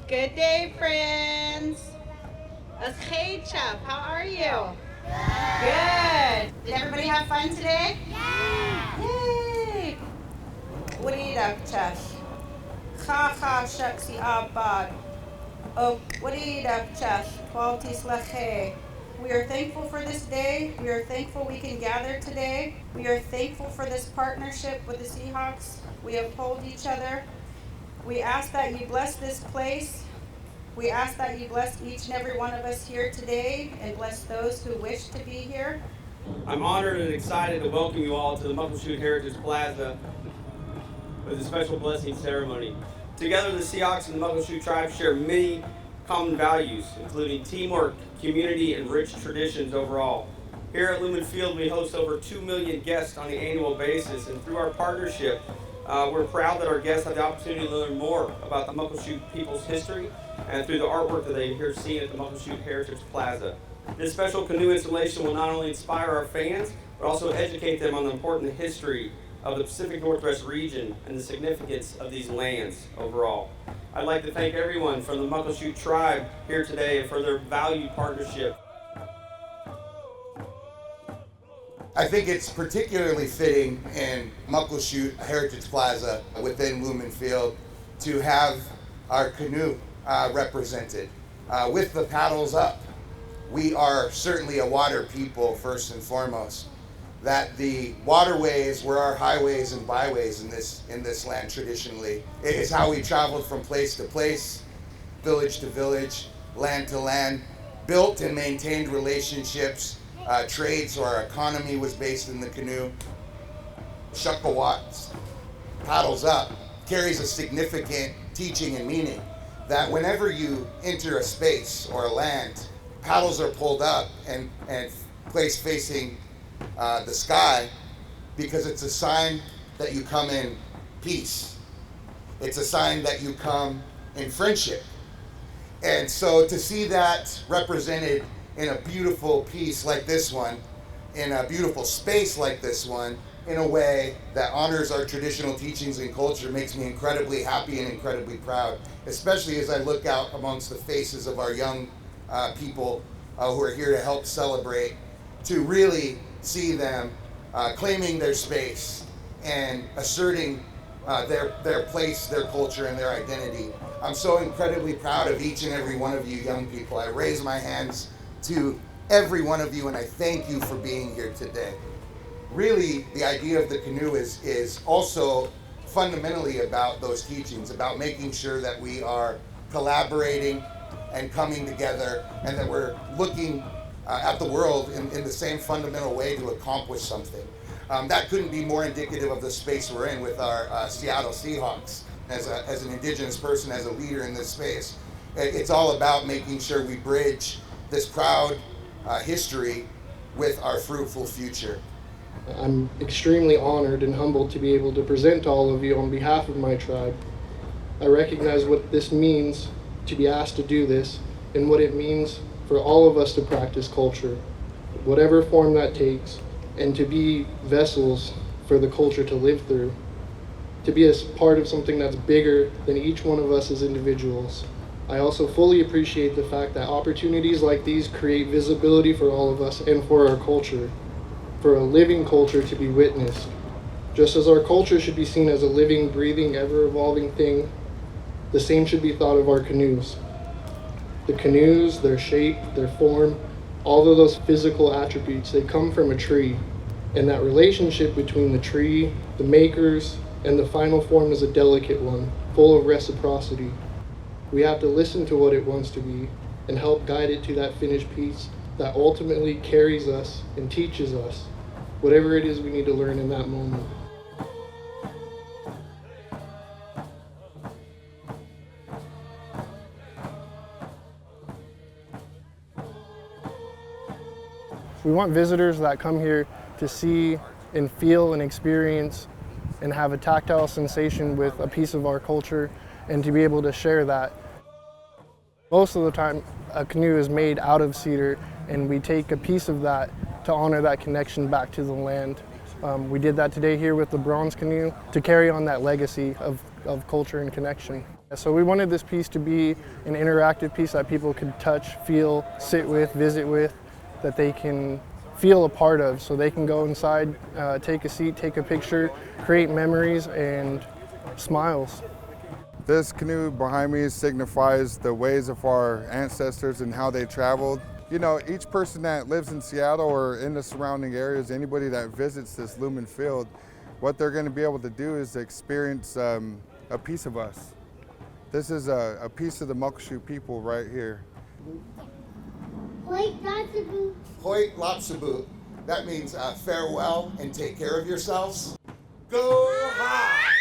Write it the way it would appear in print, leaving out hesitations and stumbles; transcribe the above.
Good day, friends. How are you? Good. Did everybody have fun today? Yeah. Yay. What do you have, Chef? Ha shucksy abad. Oh, what do you have, Chef? We are thankful for this day. We are thankful we can gather today. We are thankful for this partnership with the Seahawks. We uphold each other. We ask that you bless this place. We ask that you bless each and every one of us here today and bless those who wish to be here. I'm honored and excited to welcome you all to the Muckleshoot Heritage Plaza with a special blessing ceremony. Together, the Seahawks and the Muckleshoot Tribe share many common values, including teamwork, community, and rich traditions overall. Here at Lumen Field, we host over 2 million guests on an annual basis, and through our partnership, we're proud that our guests have the opportunity to learn more about the Muckleshoot people's history and through the artwork that they hear seen at the Muckleshoot Heritage Plaza. This special canoe installation will not only inspire our fans, but also educate them on the important history of the Pacific Northwest region and the significance of these lands overall. I'd like to thank everyone from the Muckleshoot Tribe here today for their valued partnership. I think it's particularly fitting in Muckleshoot Heritage Plaza within Lumen Field to have our canoe represented with the paddles up. We are certainly a water people first and foremost. That the waterways were our highways and byways in this land traditionally. It is how we traveled from place to place, village to village, land to land, built and maintained relationships, trade, so our economy was based in the canoe. Shuckawats, paddles up, carries a significant teaching and meaning that whenever you enter a space or a land, paddles are pulled up and placed facing the sky because it's a sign that you come in peace. It's a sign that you come in friendship. And so to see that represented in a beautiful piece like this one, in a beautiful space like this one, in a way that honors our traditional teachings and culture makes me incredibly happy and incredibly proud, especially as I look out amongst the faces of our young people who are here to help celebrate, to really see them claiming their space and asserting their place, their culture, and their identity. I'm so incredibly proud of each and every one of you young people. I raise my hands to every one of you and I thank you for being here today. Really, the idea of the canoe is also fundamentally about those teachings, about making sure that we are collaborating and coming together and that we're looking at the world in the same fundamental way to accomplish something. That couldn't be more indicative of the space we're in with our Seattle Seahawks. As an Indigenous person, as a leader in this space, it's all about making sure we bridge this proud history with our fruitful future. I'm extremely honored and humbled to be able to present to all of you on behalf of my tribe. I recognize what this means to be asked to do this and what it means for all of us to practice culture, whatever form that takes, and to be vessels for the culture to live through, to be a part of something that's bigger than each one of us as individuals. I also fully appreciate the fact that opportunities like these create visibility for all of us and for our culture, for a living culture to be witnessed. Just as our culture should be seen as a living, breathing, ever-evolving thing, the same should be thought of our canoes. The canoes, their shape, their form, all of those physical attributes, they come from a tree. And that relationship between the tree, the makers, and the final form is a delicate one, full of reciprocity. We have to listen to what it wants to be and help guide it to that finished piece that ultimately carries us and teaches us whatever it is we need to learn in that moment. We want visitors that come here to see and feel and experience and have a tactile sensation with a piece of our culture and to be able to share that. Most of the time, a canoe is made out of cedar and we take a piece of that to honor that connection back to the land We did that today here with the bronze canoe to carry on that legacy of culture and connection. So we wanted this piece to be an interactive piece that people could touch, feel, sit with, visit with, that they can feel a part of, so they can go inside, take a seat, take a picture, create memories and smiles. This canoe behind me signifies the ways of our ancestors and how they traveled. You know, each person that lives in Seattle or in the surrounding areas, anybody that visits this Lumen Field, what they're going to be able to do is experience a piece of us. This is a piece of the Muckleshoot people right here. Hoit Lapsabu. That means farewell and take care of yourselves. Go high!